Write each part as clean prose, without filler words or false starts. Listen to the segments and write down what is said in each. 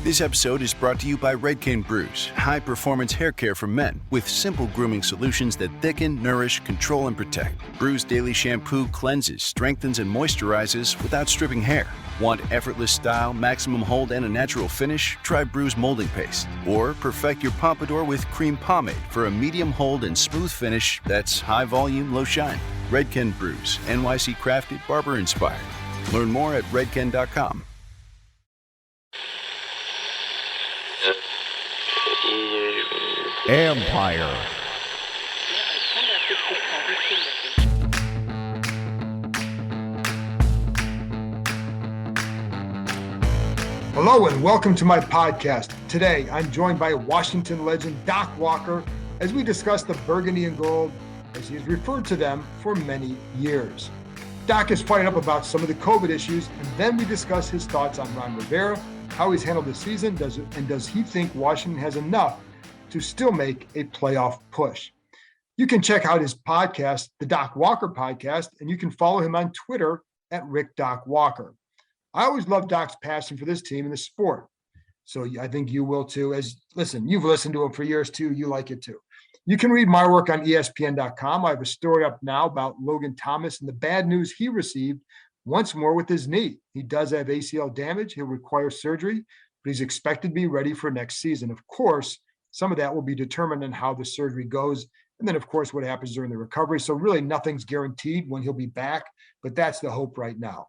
This episode is brought to you by Redken Brews, high-performance hair care for men with simple grooming solutions that thicken, nourish, control, and protect. Brews Daily Shampoo cleanses, strengthens, and moisturizes without stripping hair. Want effortless style, maximum hold, and a natural finish? Try Brews Molding Paste. Or perfect your pompadour with cream pomade for a medium hold and smooth finish that's high volume, low shine. Redken Brews, NYC crafted, barber inspired. Learn more at redken.com. Empire. Hello and welcome to my podcast. Today, I'm joined by Washington legend Doc Walker as we discuss the Burgundy and Gold, as he's referred to them for many years. Doc is fired up about some of the COVID issues, and then we discuss his thoughts on Ron Rivera, how he's handled the season, does he think Washington has enough to still make a playoff push. You can check out his podcast, the Doc Walker Podcast, and you can follow him on Twitter at Rick Doc Walker. I always love Doc's passion for this team and the sport. So I think you will too. You've listened to him for years too. You like it too. You can read my work on ESPN.com. I have a story up now about Logan Thomas and the bad news he received once more with his knee. He does have ACL damage. He'll require surgery, but he's expected to be ready for next season. Of course, some of that will be determined on how the surgery goes. And then, of course, what happens during the recovery. So really nothing's guaranteed when he'll be back, but that's the hope right now.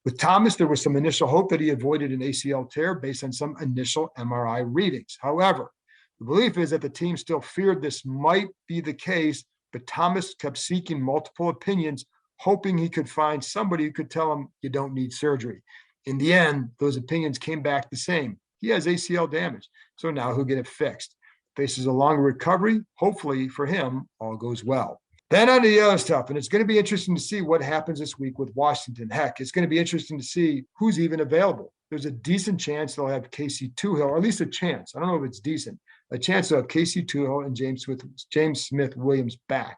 With Thomas, there was some initial hope that he avoided an ACL tear based on some initial MRI readings. However, the belief is that the team still feared this might be the case, but Thomas kept seeking multiple opinions, hoping he could find somebody who could tell him you don't need surgery. In the end, those opinions came back the same. He has ACL damage, so now he'll get it fixed. Faces a longer recovery. Hopefully for him, all goes well. Then on to the other stuff, and it's going to be interesting to see what happens this week with Washington. Heck, it's going to be interesting to see who's even available. There's a decent chance they'll have Casey Tuhill, or at least a chance. I don't know if it's decent. A chance to have Casey Tuhill and James Smith-Williams back.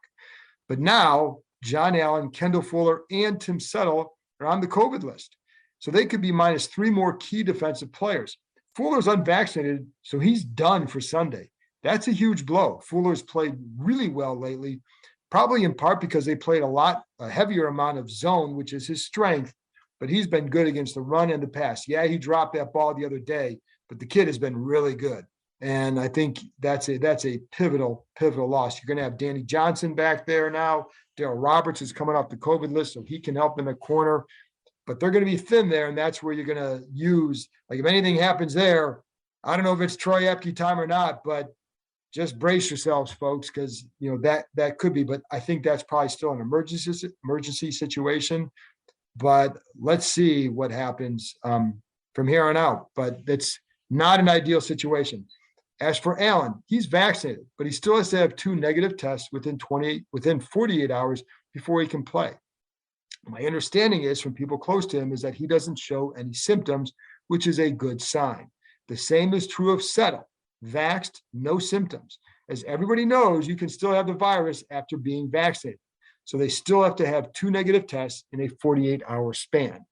But now, John Allen, Kendall Fuller, and Tim Settle are on the COVID list. So they could be minus 3 more key defensive players. Fuller's unvaccinated, so he's done for Sunday. That's a huge blow. Fuller's played really well lately, probably in part because they played a heavier amount of zone, which is his strength, but he's been good against the run and the pass. Yeah, he dropped that ball the other day, but the kid has been really good. And I think that's a pivotal loss. You're going to have Danny Johnson back there now. Darryl Roberts is coming off the COVID list, so he can help in the corner. But they're going to be thin there, and that's where you're going to use, like if anything happens there, I don't know if it's Troy Apke time or not, but just brace yourselves, folks, because that could be. But I think that's probably still an emergency situation. But let's see what happens from here on out. But it's not an ideal situation. As for Allen, he's vaccinated, but he still has to have 2 negative tests within 48 hours before he can play. My understanding is from people close to him is that he doesn't show any symptoms, which is a good sign. The same is true of Settle. Vaxxed, no symptoms. As everybody knows, you can still have the virus after being vaccinated. So they still have to have 2 negative tests in a 48-hour span.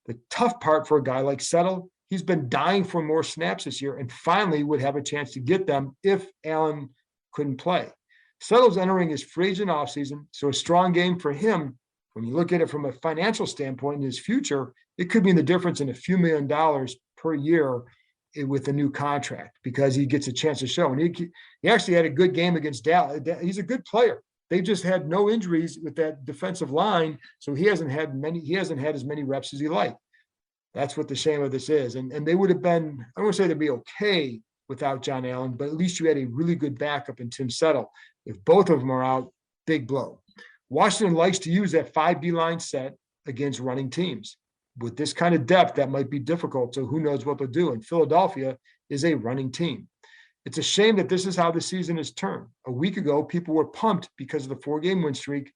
The tough part for a guy like Settle, he's been dying for more snaps this year and finally would have a chance to get them if Allen couldn't play. Settle's entering his free agent offseason, so a strong game for him. When you look at it from a financial standpoint in his future, it could mean the difference in a few $1 million per year with a new contract because he gets a chance to show. And he actually had a good game against Dallas. He's a good player. They just had no injuries with that defensive line, so he hasn't had as many reps as he liked. That's what the shame of this is. And they would have been, I don't want to say they'd be okay without John Allen, but at least you had a really good backup in Tim Settle. If both of them are out, big blow. Washington likes to use that 5D line set against running teams. With this kind of depth, that might be difficult. So who knows what they'll do. And Philadelphia is a running team. It's a shame that this is how the season is turned. A week ago, people were pumped because of the 4-game win streak.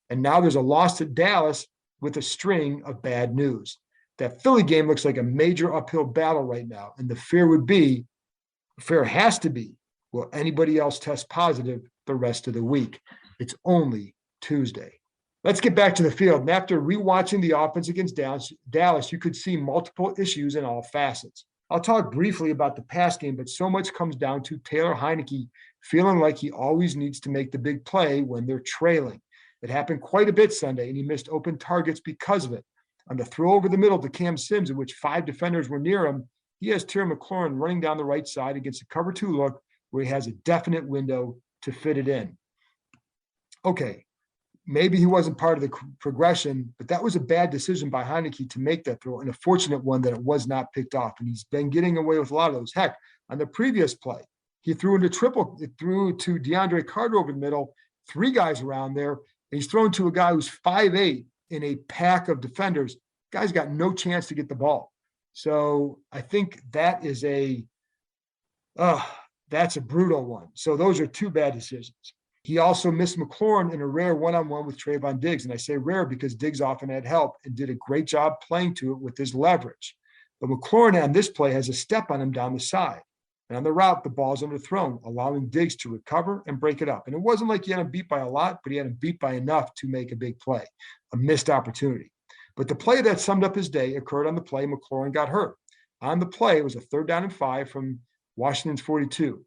And now there's a loss to Dallas with a string of bad news. That Philly game looks like a major uphill battle right now. And the fear has to be, will anybody else test positive the rest of the week? It's only Tuesday. Let's get back to the field. And after rewatching the offense against Dallas, you could see multiple issues in all facets. I'll talk briefly about the pass game, but so much comes down to Taylor Heineke feeling like he always needs to make the big play when they're trailing. It happened quite a bit Sunday, and he missed open targets because of it. On the throw over the middle to Cam Sims, in which 5 defenders were near him, he has Terry McLaurin running down the right side against a cover 2 look where he has a definite window to fit it in. Okay, maybe he wasn't part of the progression, but that was a bad decision by Heineke to make that throw, and a fortunate one that it was not picked off. And he's been getting away with a lot of those. Heck, on the previous play, he threw to DeAndre Carter over the middle, 3 guys around there, and he's thrown to a guy who's 5'8" in a pack of defenders. Guy's got no chance to get the ball. So I think that is that's a brutal one. So those are 2 bad decisions. He also missed McLaurin in a rare one-on-one with Trayvon Diggs. And I say rare because Diggs often had help and did a great job playing to it with his leverage. But McLaurin on this play has a step on him down the side. And on the route, the ball's underthrown, allowing Diggs to recover and break it up. And it wasn't like he had him beat by a lot, but he had him beat by enough to make a big play, a missed opportunity. But the play that summed up his day occurred on the play McLaurin got hurt. On the play, it was a 3rd down and 5 from Washington's 42.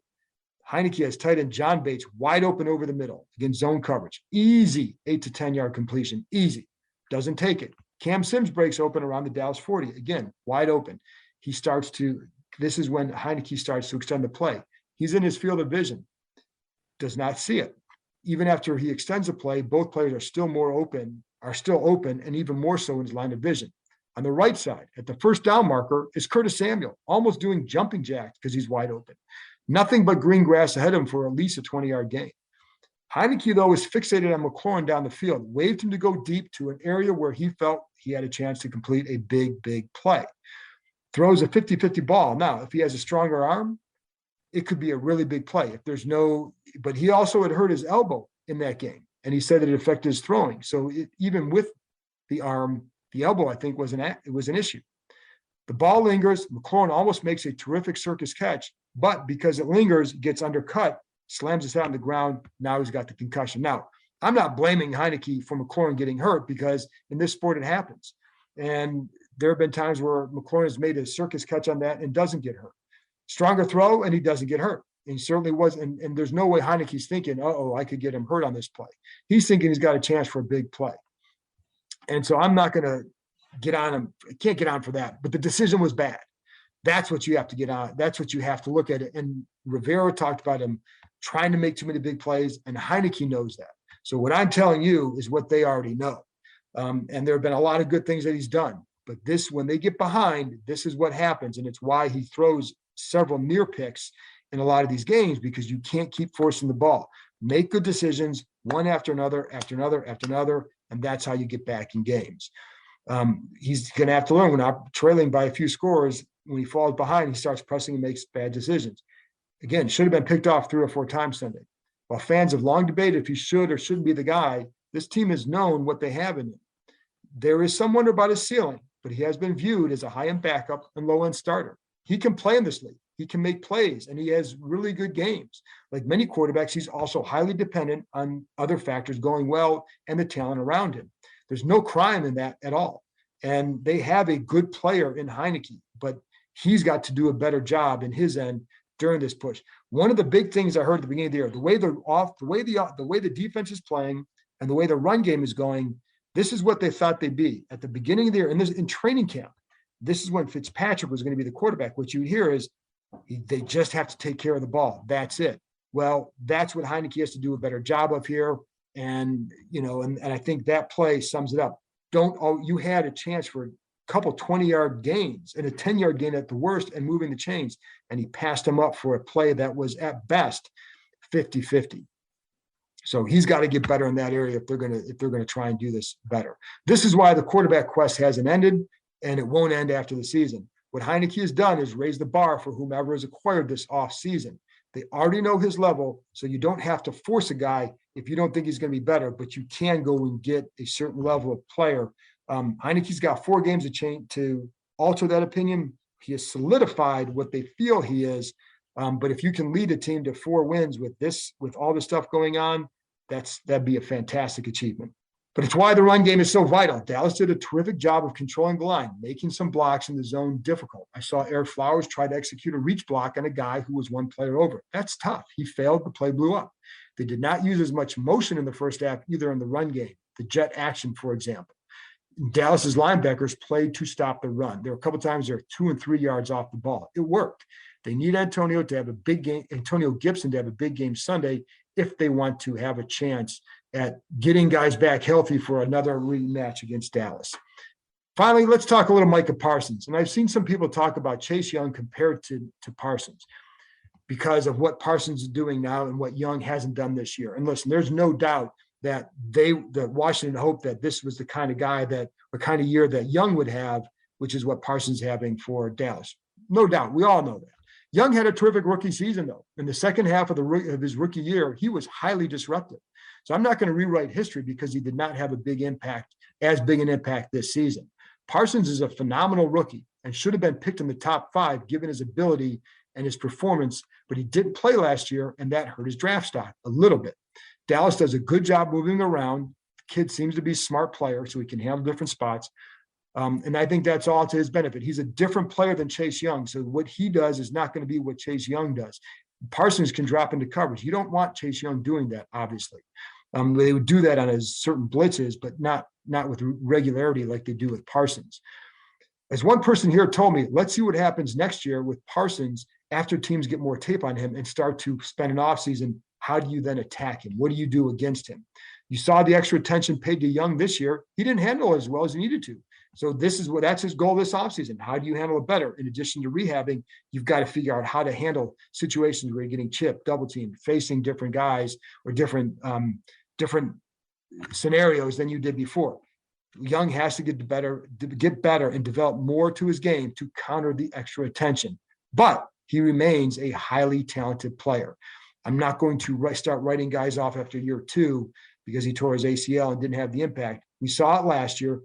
Heineke has tight end John Bates wide open over the middle against zone coverage. Easy 8 to 10 yard completion. Easy. Doesn't take it. Cam Sims breaks open around the Dallas 40. Again, wide open. This is when Heineke starts to extend the play. He's in his field of vision. Does not see it. Even after he extends the play, both players are still open, and even more so in his line of vision. On the right side, at the first down marker, is Curtis Samuel, almost doing jumping jacks because he's wide open. Nothing but green grass ahead of him for at least a 20-yard gain. Heineke, though, is fixated on McLaurin down the field, waved him to go deep to an area where he felt he had a chance to complete a big, big play. Throws a 50-50 ball. Now, if he has a stronger arm, it could be a really big play. But he also had hurt his elbow in that game, and he said that it affected his throwing. So even with the arm, the elbow, I think, was an issue. The ball lingers. McLaurin almost makes a terrific circus catch, but because it lingers, gets undercut, slams his head on the ground. Now he's got the concussion. Now, I'm not blaming Heineke for McLaurin getting hurt because in this sport it happens. And there have been times where McLaurin has made a circus catch on that and doesn't get hurt. Stronger throw, and he doesn't get hurt. And he certainly was. And there's no way Heineke's thinking, I could get him hurt on this play. He's thinking he's got a chance for a big play. And so I'm not going to get on him. I can't get on for that. But the decision was bad. That's what you have to get on. That's what you have to look at it. And Rivera talked about him trying to make too many big plays, and Heineke knows that. So what I'm telling you is what they already know. And there have been a lot of good things that he's done. But when they get behind, this is what happens. And it's why he throws several near picks in a lot of these games, because you can't keep forcing the ball. Make good decisions, one after another, after another, after another, and that's how you get back in games. He's going to have to learn when I'm trailing by a few scores. When he falls behind, he starts pressing and makes bad decisions. Again, should have been picked off 3 or 4 times Sunday. While fans have long debated if he should or shouldn't be the guy, this team has known what they have in him. There is some wonder about his ceiling, but he has been viewed as a high-end backup and low-end starter. He can play in this league. He can make plays, and he has really good games. Like many quarterbacks, he's also highly dependent on other factors going well and the talent around him. There's no crime in that at all. And they have a good player in Heineke, but he's got to do a better job in his end during this push. One of the big things I heard at the beginning of the year, the way the defense is playing and the way the run game is going, this is what they thought they'd be at the beginning of the year. And in training camp, this is when Fitzpatrick was going to be the quarterback. What you hear is they just have to take care of the ball. That's it. Well, that's what Heineke has to do a better job of here. And, and I think that play sums it up. You had a chance for a couple 20-yard gains and a 10-yard gain at the worst and moving the chains. And he passed him up for a play that was at best 50-50. So he's got to get better in that area if they're going to try and do this better. This is why the quarterback quest hasn't ended, and it won't end after the season. What Heineke has done is raise the bar for whomever has acquired this offseason. They already know his level, so you don't have to force a guy if you don't think he's going to be better, but you can go and get a certain level of player. Heineke's got 4 games to alter that opinion. He has solidified what they feel he is. But if you can lead a team to 4 wins with all this stuff going on, that'd be a fantastic achievement. But it's why the run game is so vital. Dallas did a terrific job of controlling the line, making some blocks in the zone difficult. I saw Eric Flowers try to execute a reach block on a guy who was one player over. That's tough. He failed. The play blew up. They did not use as much motion in the first half either in the run game, the jet action, for example. Dallas's linebackers played to stop the run. There were a couple of times they're 2 and 3 yards off the ball. It worked. They need Antonio Gibson to have a big game Sunday if they want to have a chance at getting guys back healthy for another rematch against Dallas. Finally, let's talk a little Micah Parsons. And I've seen some people talk about Chase Young compared to Parsons because of what Parsons is doing now and what Young hasn't done this year. And listen, there's no doubt that Washington hoped that this was the kind of guy or kind of year that Young would have, which is what Parsons is having for Dallas. No doubt. We all know that. Young had a terrific rookie season, though. In the second half of his rookie year, he was highly disruptive. So I'm not going to rewrite history because he did not have as big an impact this season. Parsons is a phenomenal rookie and should have been picked in the top 5 given his ability and his performance, but he didn't play last year, and that hurt his draft stock a little bit. Dallas does a good job moving around. The kid seems to be a smart player, so he can handle different spots. And I think that's all to his benefit. He's a different player than Chase Young, so what he does is not going to be what Chase Young does. Parsons can drop into coverage. You don't want Chase Young doing that, obviously. They would do that on his certain blitzes, but not with regularity like they do with Parsons. As one person here told me, let's see what happens next year with Parsons after teams get more tape on him and start to spend an offseason. How do you then attack him? What do you do against him? You saw the extra attention paid to Young this year. He didn't handle it as well as he needed to. So that's his goal this offseason. How do you handle it better? In addition to rehabbing, you've got to figure out how to handle situations where you're getting chipped, double teamed, facing different guys or different scenarios than you did before. Young has to get better and develop more to his game to counter the extra attention. But he remains a highly talented player. I'm not going to start writing guys off after year 2 because he tore his ACL and didn't have the impact. We saw it last year.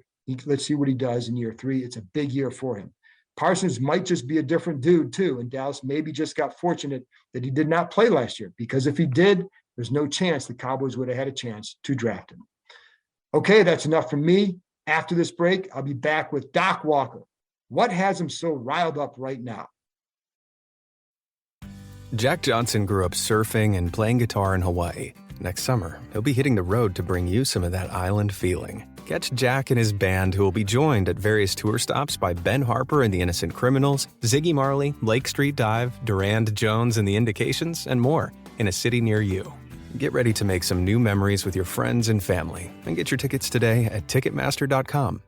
Let's see what he does in year 3. It's a big year for him. Parsons might just be a different dude too, and Dallas maybe just got fortunate that he did not play last year, because if he did, there's no chance the Cowboys would have had a chance to draft him. Okay, that's enough from me. After this break, I'll be back with Doc Walker. What has him so riled up right now? Jack Johnson grew up surfing and playing guitar in Hawaii. Next summer, he'll be hitting the road to bring you some of that island feeling. Catch Jack and his band, who will be joined at various tour stops by Ben Harper and the Innocent Criminals, Ziggy Marley, Lake Street Dive, Durand Jones and the Indications, and more in a city near you. Get ready to make some new memories with your friends and family, and get your tickets today at Ticketmaster.com.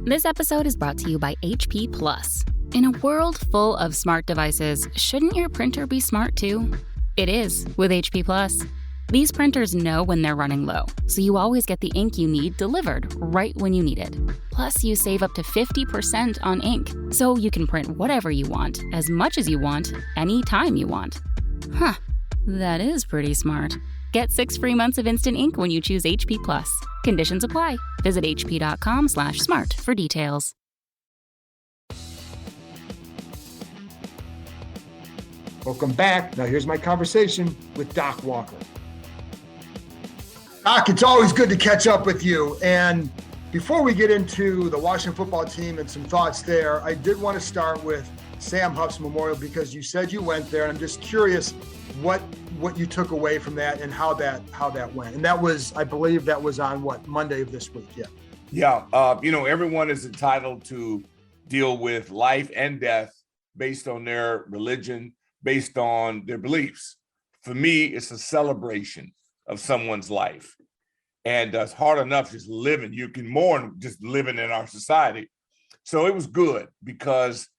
This episode is brought to you by HP Plus. In a world full of smart devices, shouldn't your printer be smart too? It is with HP Plus. These printers know when they're running low, so you always get the ink you need delivered right when you need it. Plus, you save up to 50% on ink, so you can print whatever you want, as much as you want, anytime you want. Huh, that is pretty smart. Get 6 free months of instant ink when you choose HP Plus. Conditions apply. Visit hp.com/smart for details. Welcome back. Now here's my conversation with Doc Walker. Doc, it's always good to catch up with you. And before we get into the Washington football team and some thoughts there, I did want to start with Sam Huff's memorial, because you said you went there, and I'm just curious what you took away from that and how that went. And that was, I believe that was on Monday of this week. Yeah. Yeah. Everyone is entitled to deal with life and death based on their religion, based on their beliefs. For me, it's a celebration of someone's life. And it's hard enough just living. You can mourn just living in our society. So it was good because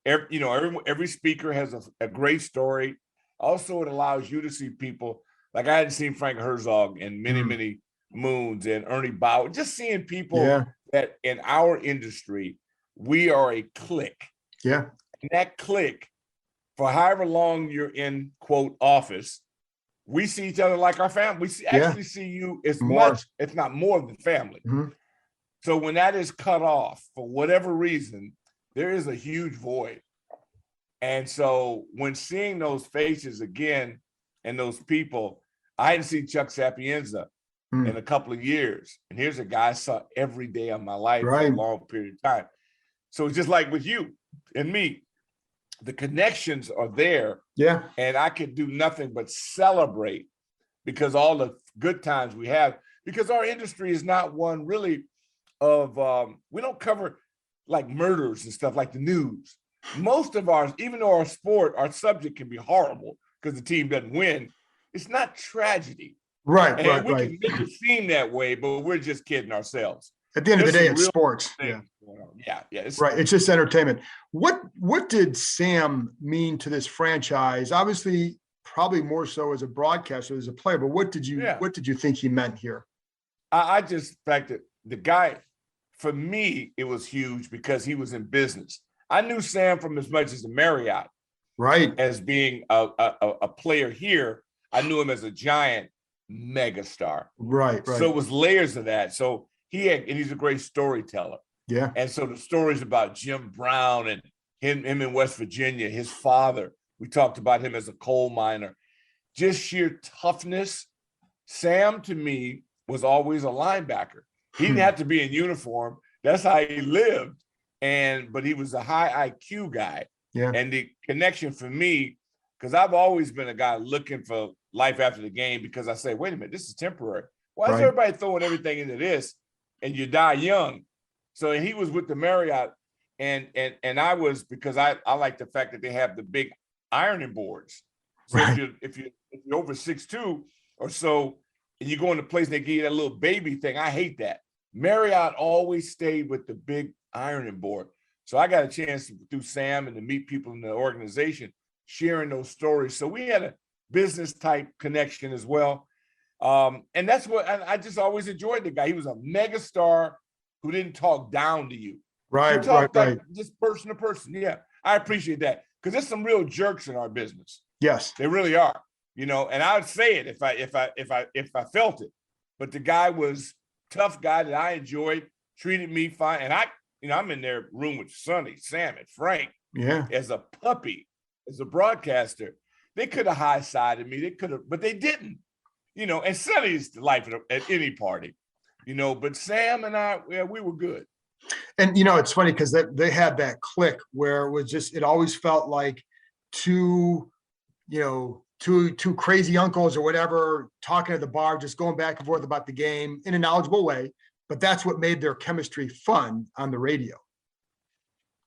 every speaker has a great story. Also, it allows you to see people like I hadn't seen Frank Herzog in many moons, and Ernie Bauer. Just seeing people that in our industry, we are a clique. Yeah. And that clique, for however long you're in, quote, office, we see each other like our family. We actually see you as much, if not more than family. Mm-hmm. So when that is cut off for whatever reason, there is a huge void. And so when seeing those faces again and those people, I hadn't seen Chuck Sapienza in a couple of years. And here's a guy I saw every day of my life for a long period of time. So it's just like with you and me, the connections are there. Yeah. And I could do nothing but celebrate because all the good times we have, because our industry is not one really of, we don't cover like murders and stuff like the news. Most of ours, even though our sport, our subject can be horrible because the team doesn't win, it's not tragedy. Right. We can make it seem that way, but we're just kidding ourselves. At the end of the day, it's sports. Yeah. It's just entertainment. What did Sam mean to this franchise? Obviously, probably more so as a broadcaster, as a player, but what did you think he meant here? I just fact that the guy, for me, it was huge because he was in business. I knew Sam from as much as the Marriott, right? As being a player here, I knew him as a giant megastar. Right. So it was layers of that. So and he's a great storyteller. Yeah. And so the stories about Jim Brown and him in West Virginia, his father, we talked about him as a coal miner, just sheer toughness. Sam, to me, was always a linebacker. He didn't have to be in uniform. That's how he lived. But he was a high IQ guy. Yeah. And the connection for me, because I've always been a guy looking for life after the game, because I say, wait a minute, this is temporary. Why is everybody throwing everything into this and you die young? So he was with the Marriott, and I was, because I like the fact that they have the big ironing boards. So if you're over 6'2" or so, and you go into place and they give you that little baby thing, I hate that. Marriott always stayed with the big ironing board. So I got a chance through Sam and to meet people in the organization, sharing those stories. So we had a business type connection as well. And that's what I just always enjoyed the guy. He was a mega star who didn't talk down to you. Right. Just person to person. Yeah, I appreciate that, because there's some real jerks in our business. Yes, they really are. And I would say it if I felt it. But the guy was tough guy that I enjoyed, treated me fine. And I'm in their room with Sonny, Sam, and Frank. Yeah. As a puppy, as a broadcaster, they could have high-sided me. They could have, but they didn't. And Sonny's the life at any party. But Sam and I, we were good. And, it's funny because they had that click where it was just, it always felt like two crazy uncles or whatever, talking at the bar, just going back and forth about the game in a knowledgeable way. But that's what made their chemistry fun on the radio.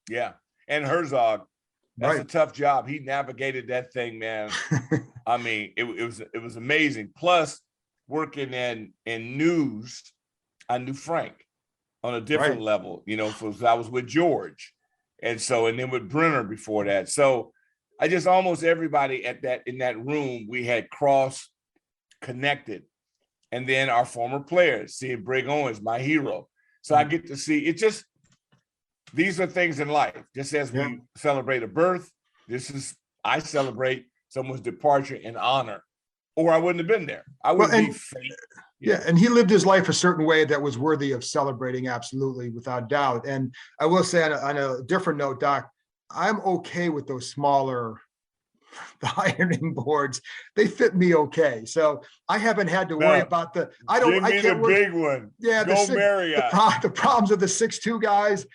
Yeah. And Herzog, that's a tough job. He navigated that thing, man. I mean, it was amazing. Plus, working in news, I knew Frank on a different level, because I was with George. And then with Brenner before that. So I just almost everybody in that room, we had cross connected. And then our former players, seeing Brig Owens, my hero. So I get to see it. Just, these are things in life. Just as we celebrate a birth, I celebrate someone's departure in honor, or I wouldn't have been there. I wouldn't be fake. Yeah, and he lived his life a certain way that was worthy of celebrating, absolutely, without doubt. And I will say on a different note, Doc, I'm okay with those smaller ironing boards. They fit me okay. So I haven't had to worry about the big one. Yeah, Marriott. The problems of the 6'2" guys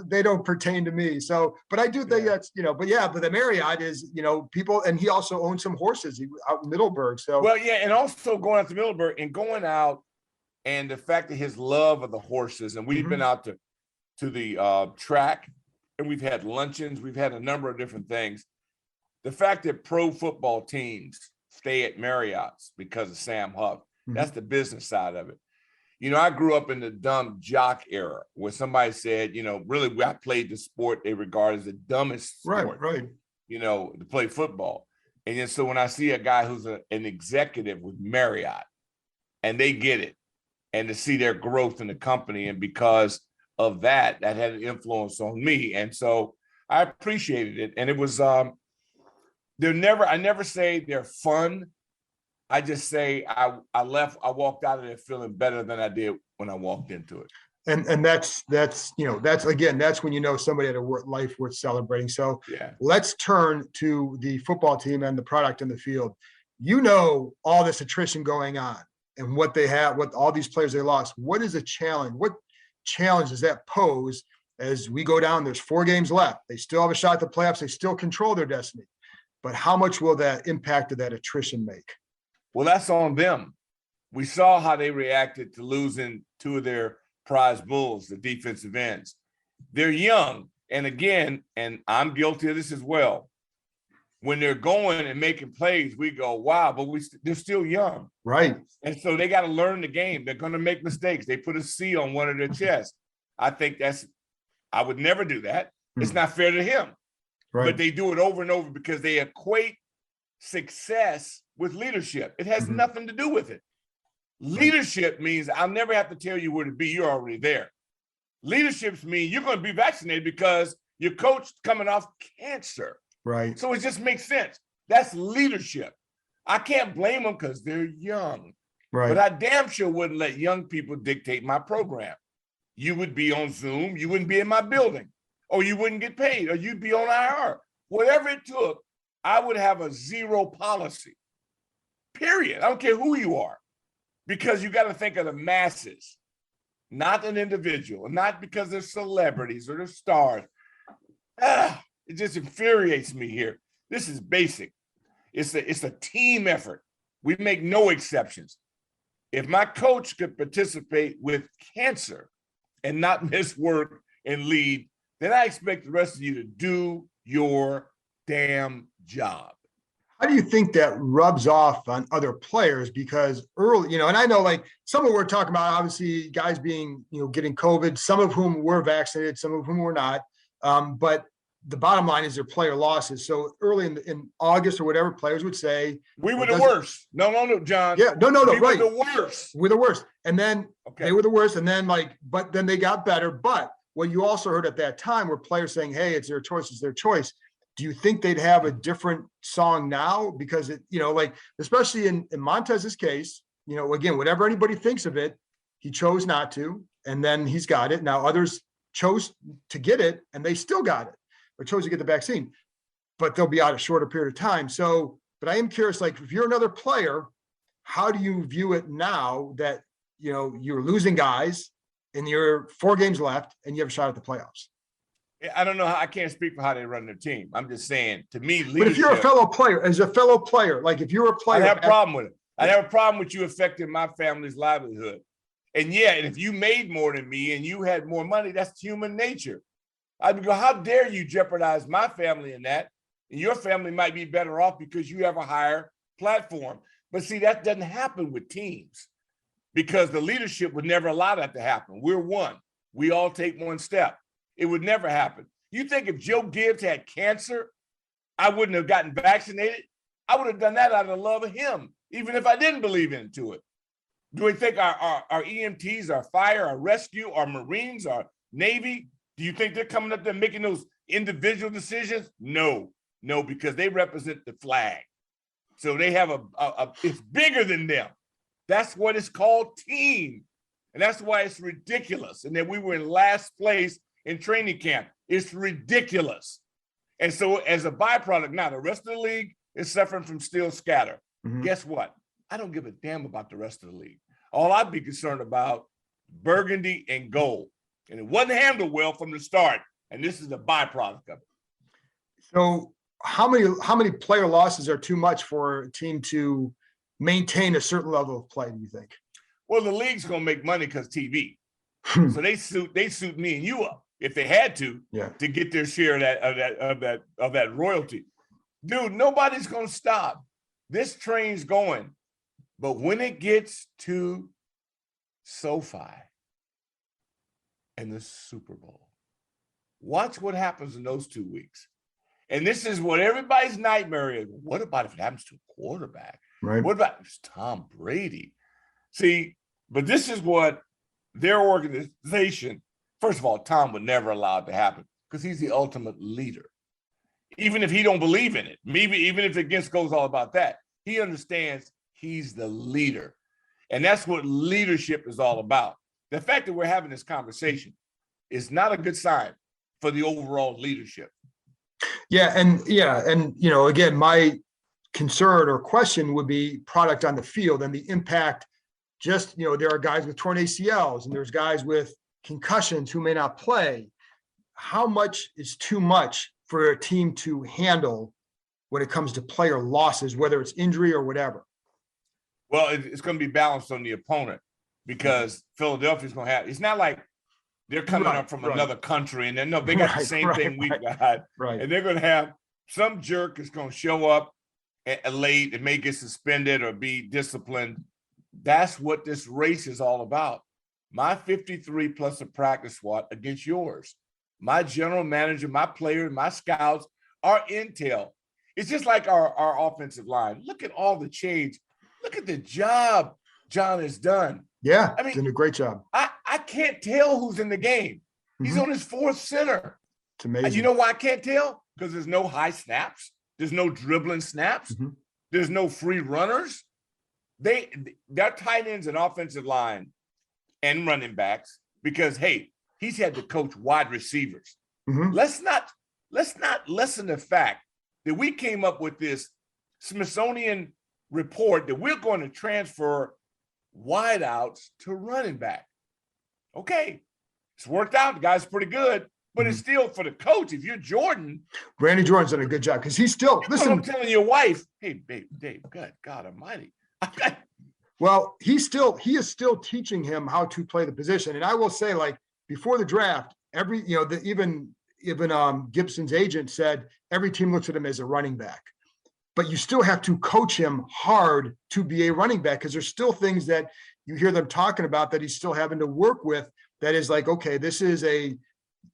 they don't pertain to me. So, but I do think that's, but the Marriott is, people, and he also owns some horses out in Middleburg. So and also going out to Middleburg and going out, and the fact that his love of the horses, and we've been out to the track, and we've had luncheons, we've had a number of different things. The fact that pro football teams stay at Marriott's because of Sam Huff, that's the business side of it. I grew up in the dumb jock era where somebody said, really, I played the sport they regard as the dumbest sport, to play football. And then so when I see a guy who's an executive with Marriott, and they get it, and to see their growth in the company, and because of that had an influence on me. And so I appreciated it. And it was, I never say they're fun. I just say I walked out of there feeling better than I did when I walked into it. And that's when somebody had a life worth celebrating. So let's turn to the football team and the product in the field. All this attrition going on. and what they have, what all these players they lost, what is a challenge? What challenge does that pose as we go down? There's 4 games left. They still have a shot at the playoffs. They still control their destiny. But how much will that impact of that attrition make? Well, that's on them. We saw how they reacted to losing 2 of their prize bulls, the defensive ends. They're young. And again, and I'm guilty of this as well. When they're going and making plays, we go, wow, but they're still young. Right. And so they got to learn the game. They're going to make mistakes. They put a C on one of their chests. I think I would never do that. It's not fair to him. Right. But they do it over and over because they equate success with leadership. It has nothing to do with it. Leadership means I'll never have to tell you where to be. You're already there. Leadership means you're going to be vaccinated because your coach coming off cancer. Right. So it just makes sense. That's leadership. I can't blame them because they're young. Right. But I damn sure wouldn't let young people dictate my program. You would be on Zoom. You wouldn't be in my building. Or you wouldn't get paid. Or you'd be on IR. Whatever it took, I would have a 0 policy. Period. I don't care who you are. Because you got to think of the masses. Not an individual. Not because they're celebrities or they're stars. It just infuriates me here. This is basic. It's a team effort. We make no exceptions. If my coach could participate with cancer and not miss work and lead, then I expect the rest of you to do your damn job. How do you think that rubs off on other players? Because early, and I know like some of we're talking about, obviously guys being, getting COVID, some of whom were vaccinated, some of whom were not. But the bottom line is their player losses. So early in August or whatever, players would say, we were the worst. No, John. Yeah, no, we right. were the worst. We're the worst. And then they were the worst. And then but then they got better. But what you also heard at that time were players saying, hey, it's their choice, it's their choice. Do you think they'd have a different song now? Because especially in Montez's case, again, whatever anybody thinks of it, he chose not to, and then he's got it. Now others chose to get it and they still got it, or chose to get the vaccine, but they'll be out a shorter period of time. So, but I am curious, if you're another player, how do you view it now that, you're losing guys and you're 4 games left and you have a shot at the playoffs? I don't know how, I can't speak for how they run their team. I'm just saying, to me, leadership. But if you're a fellow player, if you're a player, I have a problem with it. I have a problem with you affecting my family's livelihood. And if you made more than me and you had more money, that's human nature. I'd go, how dare you jeopardize my family in that? And your family might be better off because you have a higher platform. But see, that doesn't happen with teams because the leadership would never allow that to happen. We're one. We all take one step. It would never happen. You think if Joe Gibbs had cancer, I wouldn't have gotten vaccinated? I would have done that out of love of him, even if I didn't believe into it. Do we think our EMTs, our fire, our rescue, our Marines, our Navy, do you think they're coming up there making those individual decisions? No, because they represent the flag. So they have it's bigger than them. That's what it's called, team. And that's why it's ridiculous. And then we were in last place in training camp. It's ridiculous. And so as a byproduct, now the rest of the league is suffering from still scatter. Guess what? I don't give a damn about the rest of the league. All I'd be concerned about, burgundy and gold. And it wasn't handled well from the start. And this is a byproduct of it. So how many player losses are too much for a team to maintain a certain level of play, do you think? Well, the league's gonna make money because TV. So they suit me and you up if they had to get their share of that royalty. Dude, nobody's gonna stop. This train's going. But when it gets to SoFi and the Super Bowl, watch what happens in those 2 weeks. And this is what everybody's nightmare is. What about if it happens to a quarterback? Right. What about if it's Tom Brady? See, but this is what their organization, first of all, Tom would never allow it to happen because he's the ultimate leader. Even if he don't believe in it, maybe even if against goes all about that, he understands he's the leader. And that's what leadership is all about. The fact that we're having this conversation is not a good sign for the overall leadership. And again, my concern or question would be product on the field and the impact just, there are guys with torn ACLs and there's guys with concussions who may not play. How much is too much for a team to handle when it comes to player losses, whether it's injury or whatever? Well, it's going to be balanced on the opponent because Philadelphia's going to have, it's not like they're coming up from another country and then they got the same thing we got. Right. And they're going to have some jerk is going to show up late and may get suspended or be disciplined. That's what this race is all about. My 53 plus a practice squad against yours. My general manager, my players, my scouts, our intel. It's just like our offensive line. Look at all the change. Look at the job John has done. Yeah, I mean, doing a great job. I can't tell who's in the game. He's on his fourth center. It's amazing. You know why I can't tell? Because there's no high snaps. There's no dribbling snaps. There's no free runners. Their tight ends and offensive line and running backs, because, hey, he's had to coach wide receivers. Let's not lessen the fact that we came up with this Smithsonian report that we're going to transfer wideouts to running back. Okay, it's worked out. The guy's pretty good, but it's still for the coach. If you're Jordan, Randy Jordan's done a good job because he's still listen. I'm telling your wife, hey, babe, Dave, good God Almighty. Well, he is still teaching him how to play the position. And I will say, like, before the draft, even Gibson's agent said every team looks at him as a running back, but you still have to coach him hard to be a running back because there's still things that you hear them talking about that he's still having to work with. That is like, okay, this is a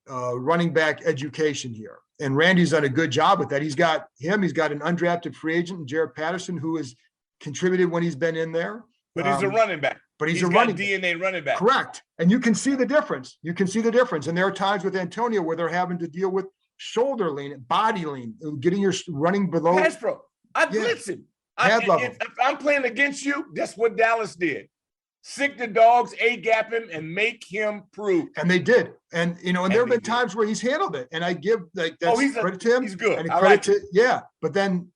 running back education here. And Randy's done a good job with that. He's got an undrafted free agent, Jared Patterson, who has contributed when he's been in there. But he's a running back. But he's a running DNA running back. Correct. And you can see the difference. And there are times with Antonio where they're having to deal with shoulder lean, body lean, getting your running below. Pass pro. Listen, if I'm playing against you, that's what Dallas did. Sick the dogs, A-gap him, and make him prove. And they did. And there have been times where he's handled it. And I give that's credit to him. He's good. And credit to But then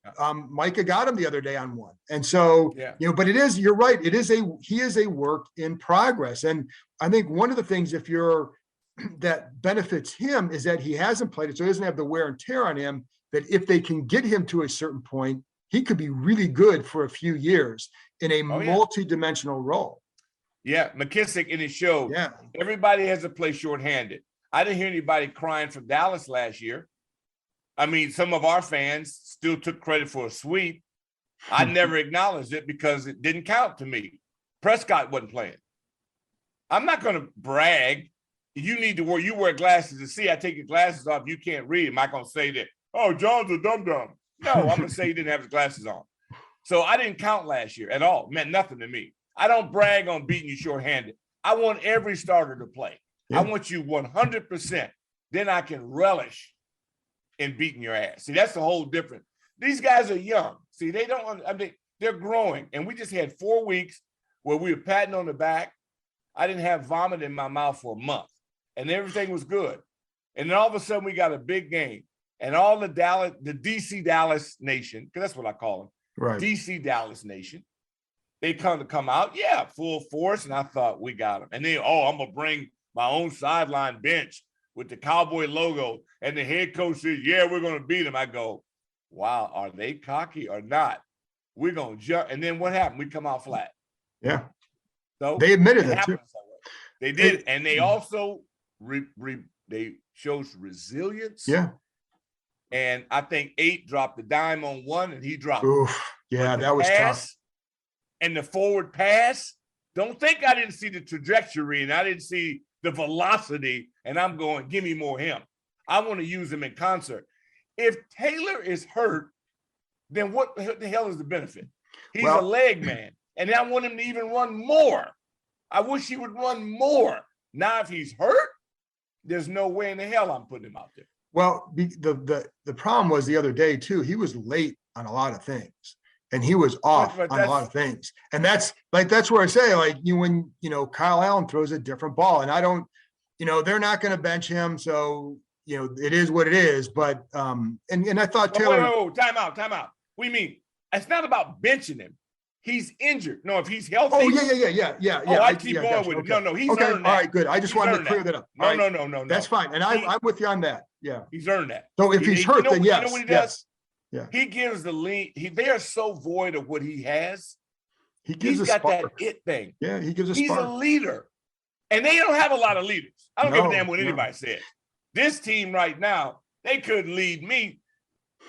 Micah got him the other day on one. And so, but you're right. He is a work in progress. And I think one of the things that benefits him is that he hasn't played it. So he doesn't have the wear and tear on him, that if they can get him to a certain point, he could be really good for a few years in a multi-dimensional role. Yeah, McKissick in his show. Yeah, everybody has to play shorthanded. I didn't hear anybody crying for Dallas last year. I mean, some of our fans still took credit for a sweep. I never acknowledged it because it didn't count to me. Prescott wasn't playing. I'm not going to brag. You need to you wear glasses to see. I take your glasses off. You can't read. Am I going to say that, oh, John's a dum-dum? No, I'm going to say he didn't have his glasses on. So I didn't count last year at all. It meant nothing to me. I don't brag on beating you shorthanded. I want every starter to play. Yeah. I want you 100%. Then I can relish in beating your ass. See, that's the whole difference. These guys are young. See, they're growing. And we just had 4 weeks where we were patting on the back. I didn't have vomit in my mouth for a month. And everything was good. And then all of a sudden we got a big game. And all the DC Dallas Nation, because that's what I call them, right. DC Dallas Nation. They come out, full force, and I thought we got them. And then, I'm going to bring my own sideline bench with the Cowboy logo, and the head coach says, we're going to beat them. I go, wow, are they cocky or not? We're going to jump. And then what happened? We come out flat. Yeah. So they admitted that too. They did, and they also they showed resilience. Yeah. And I think 8 dropped the dime on one, and he dropped. Oof. Yeah, that was tough. And the forward pass, don't think I didn't see the trajectory and I didn't see the velocity, and I'm going, give me more him. I want to use him in concert. If Taylor is hurt, then what the hell is the benefit? He's a leg man, and I want him to even run more. I wish he would run more. Now, if he's hurt, there's no way in the hell I'm putting him out there. Well, the problem was the other day, too, he was late on a lot of things. And he was off on a lot of things. And that's where I say, when Kyle Allen throws a different ball, and I don't, they're not going to bench him. So, it is what it is. But, and I thought Taylor. Time out. What do you mean? It's not about benching him. He's injured. No, if he's healthy. Oh, yeah. Oh, I keep going with it. No, he's earned that. All right, good. I just wanted to clear that up. No. That's fine. And I'm with you on that. Yeah. He's earned that. So if he's hurt, then yes. You know what he does? Yeah. He gives the lead. They are so void of what he has. He's got spark. that it thing. Yeah, he gives a spark. He's a leader. And they don't have a lot of leaders. I don't give a damn what anybody says. This team right now, they couldn't lead me.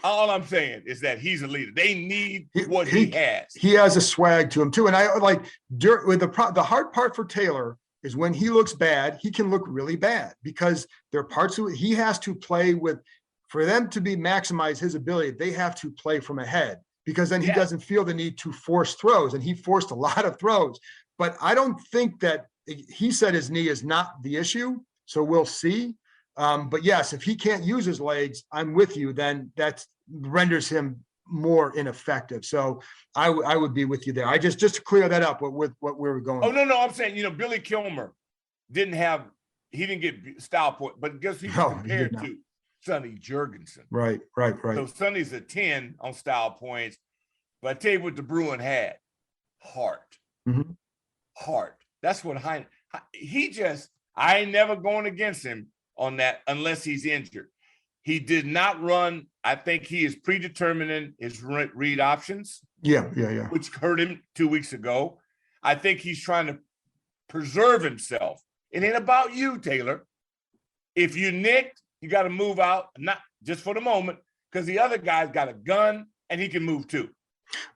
All I'm saying is that he's a leader. They need what he has. He has a swag to him too. And I like with the hard part for Taylor is when he looks bad, he can look really bad because there are parts of it he has to play with. For them to maximize his ability, they have to play from ahead because then he doesn't feel the need to force throws. And he forced a lot of throws. But I don't think that he said his knee is not the issue. So we'll see. But yes, if he can't use his legs, I'm with you, then that renders him more ineffective. So I would be with you there. I just to clear that up with what we were going. Oh, no, I'm saying, Billy Kilmer he didn't get style point, but guess who he was compared to? Sonny Jurgensen. Right. So Sonny's a 10 on style points, but I tell you what the Bruin had, heart. Mm-hmm. Heart. That's what I ain't never going against him on that unless he's injured. He did not run. I think he is predetermining his read options. Yeah. Which hurt him 2 weeks ago. I think he's trying to preserve himself. It ain't about you, Taylor. If you nicked, you got to move out, not just for the moment, because the other guy's got a gun and he can move too.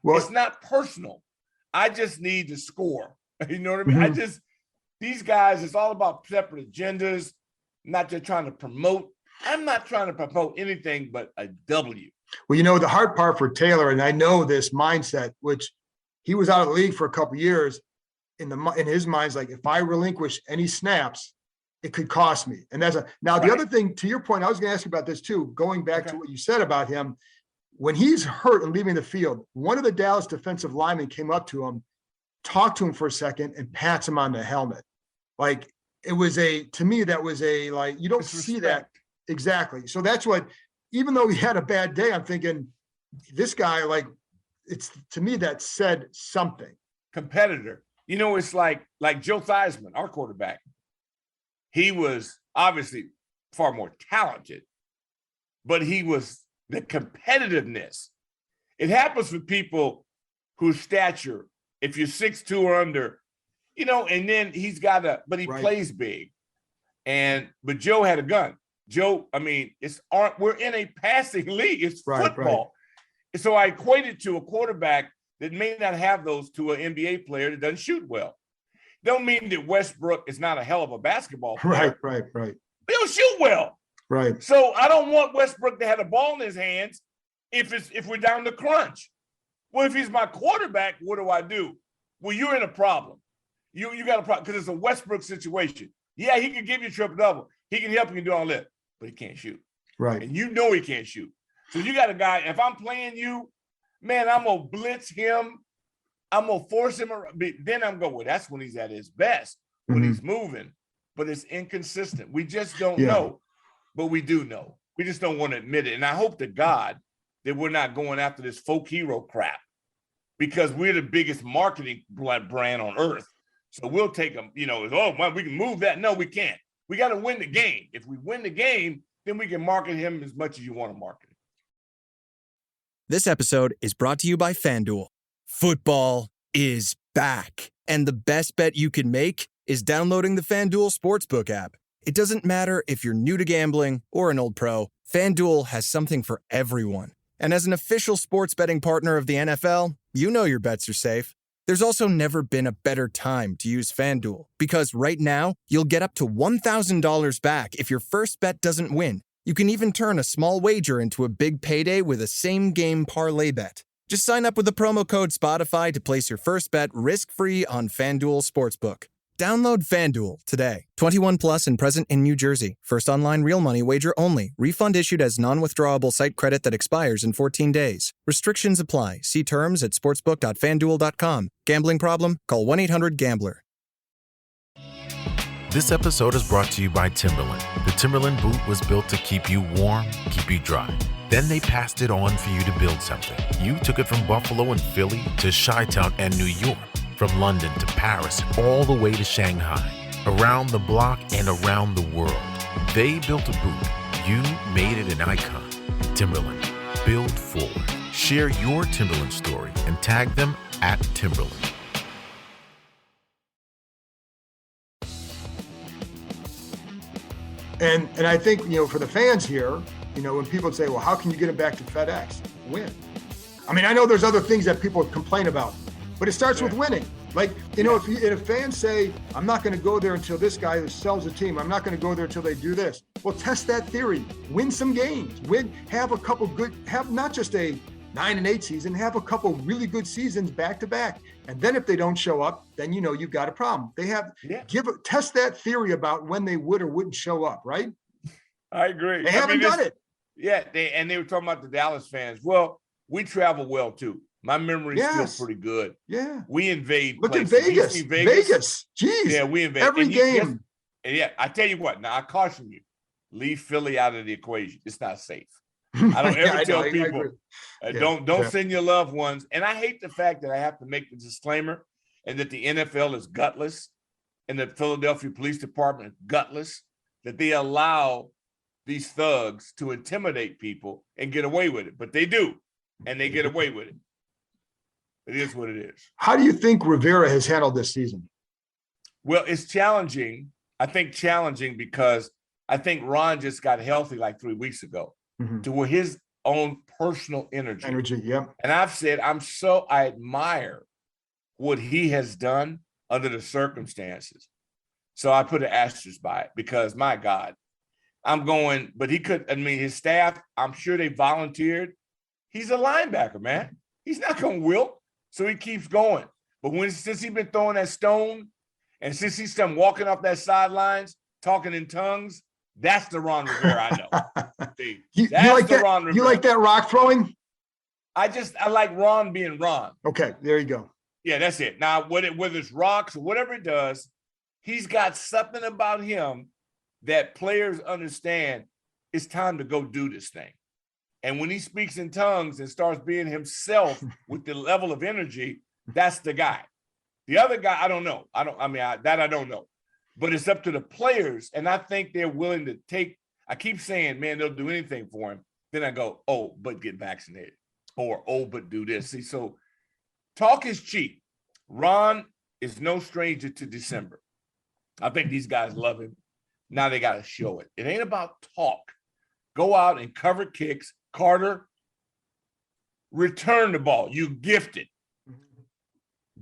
Well, it's not personal. I just need to score. You know what I mean? Mm-hmm. These guys, it's all about separate agendas, not just trying to promote. I'm not trying to promote anything but a W. Well, the hard part for Taylor, and I know this mindset, which he was out of the league for a couple of years, in his mind's like, if I relinquish any snaps, it could cost me. And the other thing, to your point, I was going to ask you about this too, going back to what you said about him. When he's hurt and leaving the field, one of the Dallas defensive linemen came up to him, talked to him for a second, and pats him on the helmet. Like, it was to me, that was like, you don't see that. Exactly. So that's what, even though he had a bad day, I'm thinking this guy, like, it's, to me, that said something. Competitor. It's like Joe Theismann, our quarterback. He was obviously far more talented, but he was the competitiveness. It happens for people whose stature, if you're 6'2" or under, and then he's got but he plays big. But Joe had a gun. Joe, we're in a passing league. It's football. Right. So I equate it to a quarterback that may not have those to an NBA player that doesn't shoot well. Don't mean that Westbrook is not a hell of a basketball player. Right. He'll shoot well. Right. So I don't want Westbrook to have the ball in his hands if we're down to crunch. Well, if he's my quarterback, what do I do? Well, you're in a problem. You got a problem because it's a Westbrook situation. Yeah, he can give you a triple-double. He can help you do all that, but he can't shoot. Right. And he can't shoot. So you got a guy, if I'm playing you, man, I'm going to blitz him. I'm going to force him around. Then I'm going, well, that's when he's at his best, when he's moving. But it's inconsistent. We just don't know. But we do know. We just don't want to admit it. And I hope to God that we're not going after this folk hero crap because we're the biggest marketing brand on earth. So we'll take them, we can move that. No, we can't. We got to win the game. If we win the game, then we can market him as much as you want to market him. This episode is brought to you by FanDuel. Football is back, and the best bet you can make is downloading the FanDuel Sportsbook app. It doesn't matter if you're new to gambling or an old pro, FanDuel has something for everyone. And as an official sports betting partner of the NFL, you know your bets are safe. There's also never been a better time to use FanDuel, because right now, you'll get up to $1,000 back if your first bet doesn't win. You can even turn a small wager into a big payday with a same-game parlay bet. Just sign up with the promo code SPOTIFY to place your first bet risk-free on FanDuel Sportsbook. Download FanDuel today. 21 plus and present in New Jersey. First online real money wager only. Refund issued as non-withdrawable site credit that expires in 14 days. Restrictions apply. See terms at sportsbook.fanduel.com. Gambling problem? Call 1-800-GAMBLER. This episode is brought to you by Timberland. The Timberland boot was built to keep you warm, keep you dry. Then they passed it on for you to build something. You took it from Buffalo and Philly to Chi-Town and New York, from London to Paris, all the way to Shanghai, around the block and around the world. They built a boot. You made it an icon. Timberland, build forward. Share your Timberland story and tag them at Timberland. And I think, for the fans here, when people say, well, how can you get them back to FedEx? Win. I mean, I know there's other things that people complain about, but it starts with winning. Like, if fans say, I'm not going to go there until this guy sells a team, I'm not going to go there until they do this. Well, test that theory. Win some games. Have a couple have not just a 9-8 season, have a couple really good seasons back to back. And then if they don't show up, then you've got a problem. Test that theory about when they would or wouldn't show up, right? I agree. They haven't done it. Yeah, they were talking about the Dallas fans. Well, we travel well too. My memory is still pretty good. Yeah. We invade Look places. at Vegas. Vegas. Jeez. Yeah, we invade. Every game. I tell you what, now I caution you, leave Philly out of the equation. It's not safe. I don't ever tell people, don't send your loved ones. And I hate the fact that I have to make the disclaimer and that the NFL is gutless and the Philadelphia Police Department is gutless, that they allow these thugs to intimidate people and get away with it. But they do, and they get away with it. It is what it is. How do you think Rivera has handled this season? Well, it's challenging. I think challenging because I think Ron just got healthy like 3 weeks ago to where his own personal energy. Yeah. And I've said, I admire what he has done under the circumstances. So I put an asterisk by it because, my God, but he could, his staff, I'm sure they volunteered. He's a linebacker, man. He's not going to wilt. So he keeps going. But since he's been throwing that stone and since he's done walking off that sidelines, talking in tongues, that's the Ron Rivera I know. See, you like that rock throwing? I like Ron being Ron. Okay, there you go. Yeah, that's it. Now, whether it's rocks or whatever it does, he's got something about him that players understand it's time to go do this thing. And when he speaks in tongues and starts being himself with the level of energy, that's the guy. The other guy, I don't know. I don't know. But it's up to the players. And I think they're willing to I keep saying, man, they'll do anything for him. Then I go, oh, but get vaccinated. Or, oh, but do this. See, so talk is cheap. Ron is no stranger to December. I think these guys love him. Now they got to show it. It ain't about talk. Go out and cover kicks. Carter, return the ball. You gifted.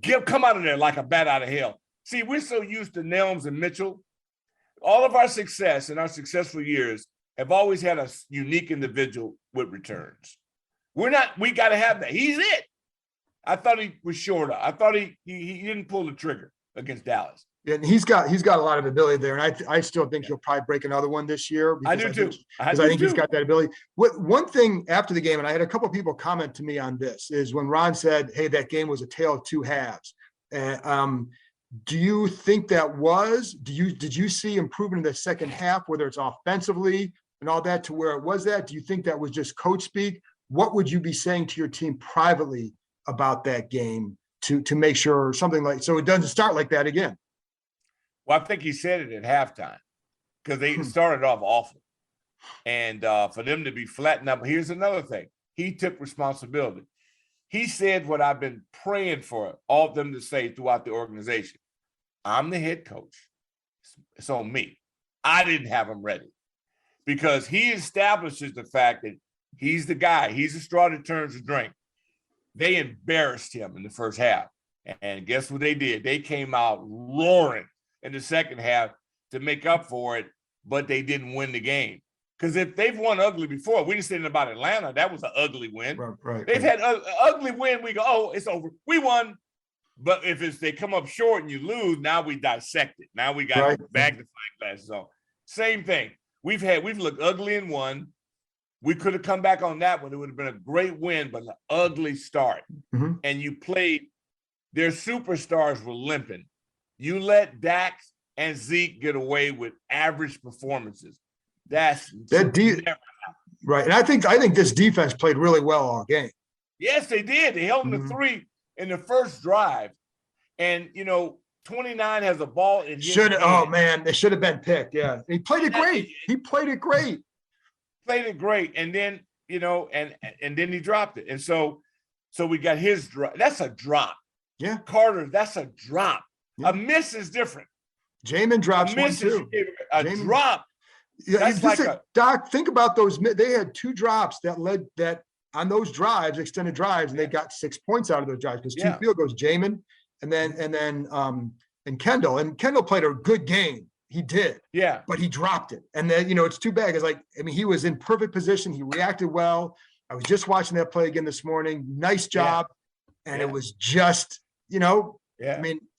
Come out of there like a bat out of hell. See, we're so used to Nelms and Mitchell. All of our success in our successful years have always had a unique individual with returns. We got to have that. He's it. I thought he was shorter. I thought he didn't pull the trigger against Dallas. And he's got a lot of ability there, and I still think he'll probably break another one this year. I do too. Because I think he's got that ability. One thing after the game, and I had a couple of people comment to me on this, is when Ron said, "Hey, that game was a tale of two halves." Do you think that was? Did you see improvement in the second half, whether it's offensively and all that, to where it was that? Do you think that was just coach speak? What would you be saying to your team privately about that game to make sure something like so it doesn't start like that again? Well, I think he said it at halftime because they started off awful. And for them to be flattened up, here's another thing. He took responsibility. He said what I've been praying for all of them to say throughout the organization. I'm the head coach. It's on me. I didn't have him ready because he establishes the fact that he's the guy. He's the straw that turns the drink. They embarrassed him in the first half. And guess what they did? They came out roaring in the second half to make up for it, but they didn't win the game. Because if they've won ugly before, we didn't say anything about Atlanta. That was an ugly win. Right. They've had an ugly win. We go, oh, it's over. We won. But if they come up short and you lose, now we dissect it. Now we got to bag the fight glasses on. Same thing. We've looked ugly in one. We could have come back on that one. It would have been a great win, but an ugly start. Mm-hmm. And you played, their superstars were limping. You let Dax and Zeke get away with average performances. That Right. And I think this defense played really well all game. Yes, they did. They held them to 3 in the first drive. And, 29 has a ball in his hand. Oh, man, they should have been picked. Yeah. He played it great. Played it great. And then, and then he dropped it. And so we got his drop. That's a drop. Yeah. Carter, that's a drop. Yeah. A miss is different. Jamin drops one too. Drop. Yeah, Doc, think about those. They had 2 drops that led that on those drives, extended drives, and they got 6 points out of those drives because 2 field goals, Jamin and then Kendall. And Kendall played a good game. He did. Yeah. But he dropped it. And then, it's too bad. He was in perfect position. He reacted well. I was just watching that play again this morning. Nice job. Yeah. And it was just,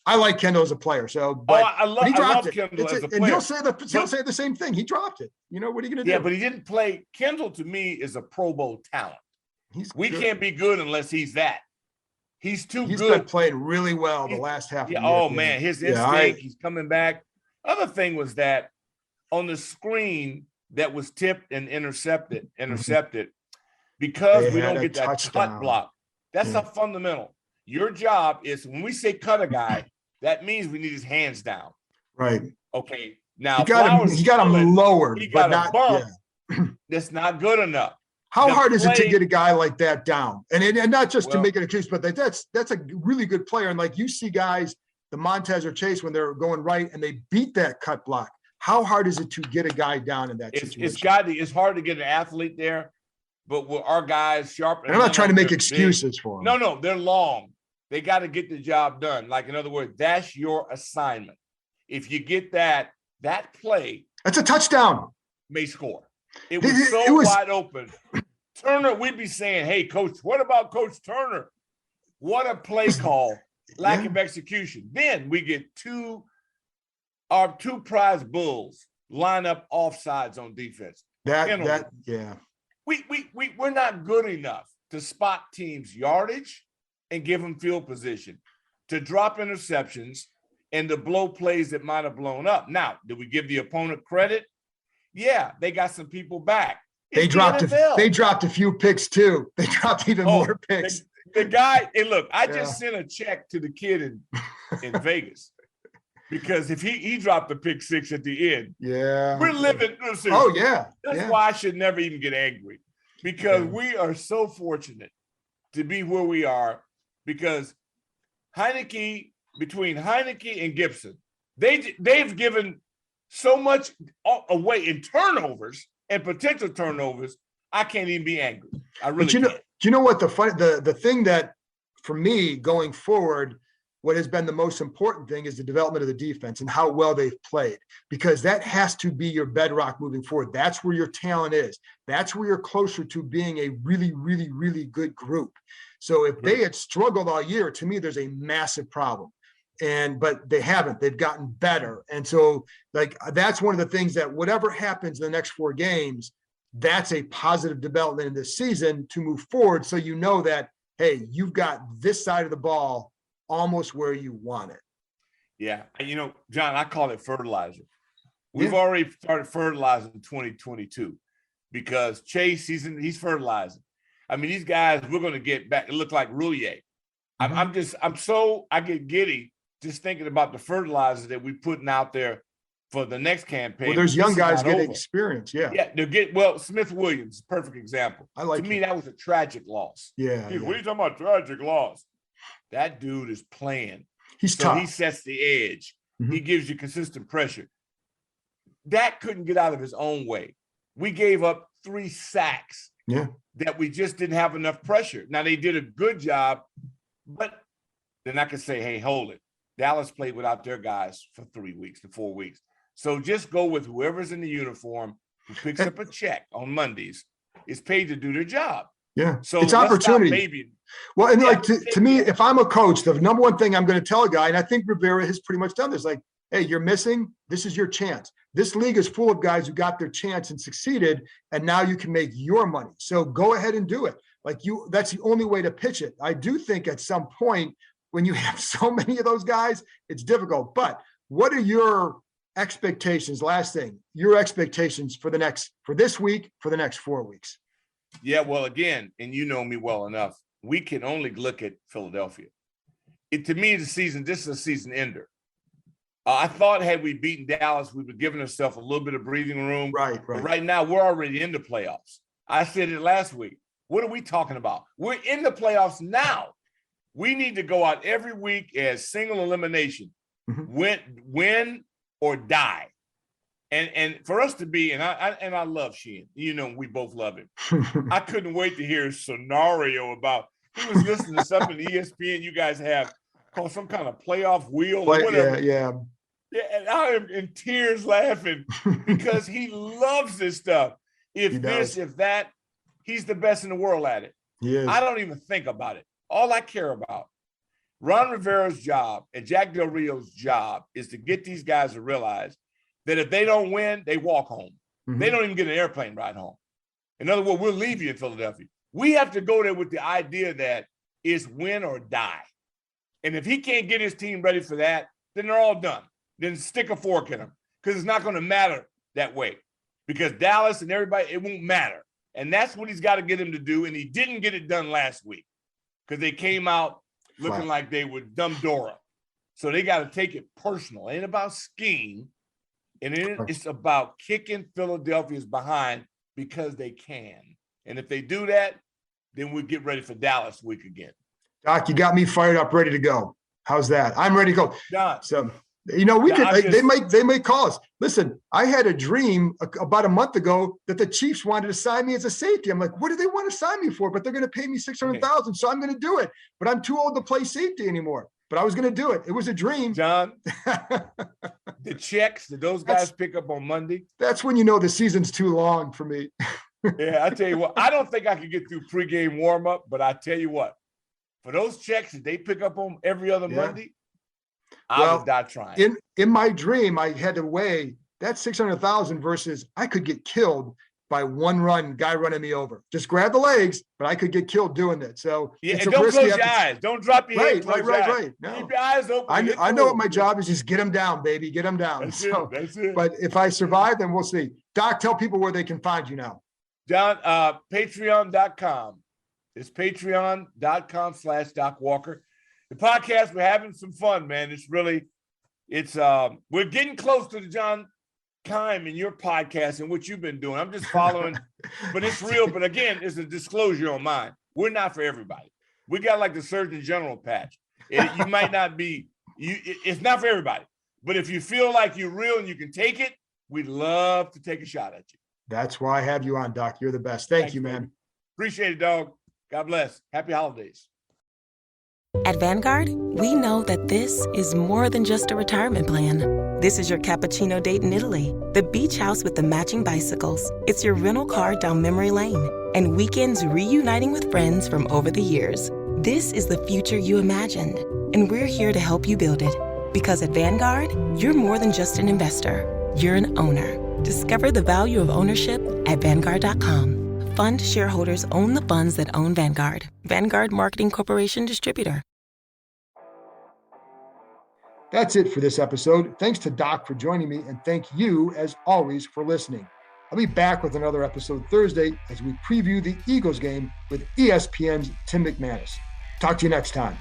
I like Kendall as a player. So, but I love Kendall as a player. And he'll say the same thing. He dropped it. What are you going to do? Yeah, but he didn't play. Kendall, to me, is a Pro Bowl talent. We can't be good unless he's that. He's good. He's been playing really well the last half of the year. Oh, man, his instinct, he's coming back. Other thing was that on the screen that was tipped and intercepted, because we don't get that cut block. That's a fundamental. Your job is, when we say cut a guy, that means we need his hands down. Right. Okay. Now he got him lowered. He got a bump. Yeah. That's not good enough. How hard is it to get a guy like that down? And not just to make an excuse, but that's a really good player. And like you see guys, the Montez or Chase, when they're going right and they beat that cut block. How hard is it to get a guy down in that situation? It's hard to get an athlete there, but with our guys sharp. And I'm not trying to make excuses for them. No, they're long. They got to get the job done. Like, in other words, that's your assignment. If you get that play, that's a touchdown. May score. It was wide open. Turner, we'd be saying, hey, coach, what about Coach Turner? What a play call. Lack of execution. Then we get our two prize bulls line up offsides on defense. We're not good enough to spot teams' yardage and give them field position, to drop interceptions and to blow plays that might have blown up. Now, do we give the opponent credit? Yeah, they got some people back. They dropped a few picks too. They dropped even more picks. The guy, and look, I just sent a check to the kid in Vegas, because if he dropped the pick 6 at the end, we're living. Listen, that's why I should never even get angry, because we are so fortunate to be where we are, because between Heineke and Gibson, they've given so much away in turnovers and potential turnovers. I can't even be angry. I really can't. Do you know what the thing that, for me, going forward, what has been the most important thing is the development of the defense and how well they've played, because that has to be your bedrock moving forward. That's where your talent is. That's where you're closer to being a really, really, really good group. So if they had struggled all year, to me, there's a massive problem. But they haven't. They've gotten better. And so, that's one of the things that whatever happens in the next 4 games, that's a positive development in this season to move forward. So you know that, hey, you've got this side of the ball almost where you want it. Yeah. John, I call it fertilizer. We've already started fertilizing in 2022, because Chase, he's fertilizing. I mean, these guys, we're going to get back. It looked like Rouillet. I get giddy just thinking about the fertilizer that we're putting out there for the next campaign. Well, there's young guys getting experience. Yeah. Smith Williams, perfect example. To me, that was a tragic loss. Yeah. What are you talking about? Tragic loss. That dude is playing. He's tough. He sets the edge. Mm-hmm. He gives you consistent pressure. Dak couldn't get out of his own way. We gave up 3 sacks. Yeah. That we just didn't have enough pressure. Now, they did a good job, but then I could say, hey, hold it. Dallas played without their guys for 3 weeks to 4 weeks. So just go with whoever's in the uniform who picks up a check on Mondays is paid to do their job. Yeah. So it's opportunity. Well, and to me, if I'm a coach, the number one thing I'm going to tell a guy, and I think Rivera has pretty much done this, hey, you're missing. This is your chance. This league is full of guys who got their chance and succeeded, and now you can make your money. So go ahead and do it. That's the only way to pitch it. I do think at some point when you have so many of those guys, it's difficult. But what are your expectations, last thing, your expectations for this week, for the next 4 weeks. Yeah, well, again, and you know me well enough, we can only look at Philadelphia. To me, this is a season ender. I thought had we beaten Dallas, we would given ourselves a little bit of breathing room. Right. But right now, we're already in the playoffs. I said it last week. What are we talking about? We're in the playoffs now. We need to go out every week as single elimination, win or die. And for us to be, and I love Sheehan. You know, we both love him. I couldn't wait to hear a scenario about, he was listening to something ESPN you guys have called some kind of playoff wheel or whatever. Yeah. Yeah, and I am in tears laughing because he loves this stuff. If that, he's the best in the world at it. I don't even think about it. All I care about, Ron Rivera's job and Jack Del Rio's job is to get these guys to realize that if they don't win, they walk home. They don't even get an airplane ride home. In other words, we'll leave you in Philadelphia. We have to go there with the idea that it's win or die. And if he can't get his team ready for that, then they're all done. Then stick a fork in them, because it's not going to matter that way. Because Dallas and everybody, it won't matter. And that's what he's got to get him to do. And he didn't get it done last week because they came out looking like they were dumb Dora. So they got to take it personal. It ain't about skiing. And it's about kicking Philadelphia's behind because they can. And if they do that, then we'll get ready for Dallas week again. Doc, you got me fired up, ready to go. How's that? I'm ready to go. John. So, you know, they might call us. Listen, I had a dream about a month ago that the Chiefs wanted to sign me as a safety. I'm like, what do they want to sign me for? But they're going to pay me $600,000, so I'm going to do it. But I'm too old to play safety anymore. But I was going to do it. It was a dream. John, the checks that those guys pick up on Monday. That's when you know the season's too long for me. Yeah, I tell you what, I don't think I could get through pregame warm-up, but I tell you what, for those checks that they pick up on every other Monday, I would die trying. In my dream, I had to weigh that $600,000 versus I could get killed by one guy running me over. Just grab the legs, but I could get killed doing that. So and don't close your eyes. Don't drop your head. Right. No. Keep your eyes open. I know what my job is. Just get them down, baby. Get them down. That's it. But if I survive, then we'll see. Doc, tell people where they can find you now. John, patreon.com. It's patreon.com/Doc Walker. The podcast, we're having some fun, man. We're getting close to the John Keim in your podcast and what you've been doing. I'm just following, but it's real. But again, it's a disclosure on mine. We're not for everybody. We got like the Surgeon General patch. You might not be, it's not for everybody. But if you feel like you're real and you can take it, we'd love to take a shot at you. That's why I have you on, Doc. You're the best. Thanks, you, man. Baby. Appreciate it, dog. God bless. Happy holidays. At Vanguard, we know that this is more than just a retirement plan. This is your cappuccino date in Italy, the beach house with the matching bicycles. It's your rental car down memory lane, and weekends reuniting with friends from over the years. This is the future you imagined, and we're here to help you build it. Because at Vanguard, you're more than just an investor. You're an owner. Discover the value of ownership at Vanguard.com. Fund shareholders own the funds that own Vanguard. Vanguard Marketing Corporation Distributor. That's it for this episode. Thanks to Doc for joining me, and thank you, as always, for listening. I'll be back with another episode Thursday as we preview the Eagles game with ESPN's Tim McManus. Talk to you next time.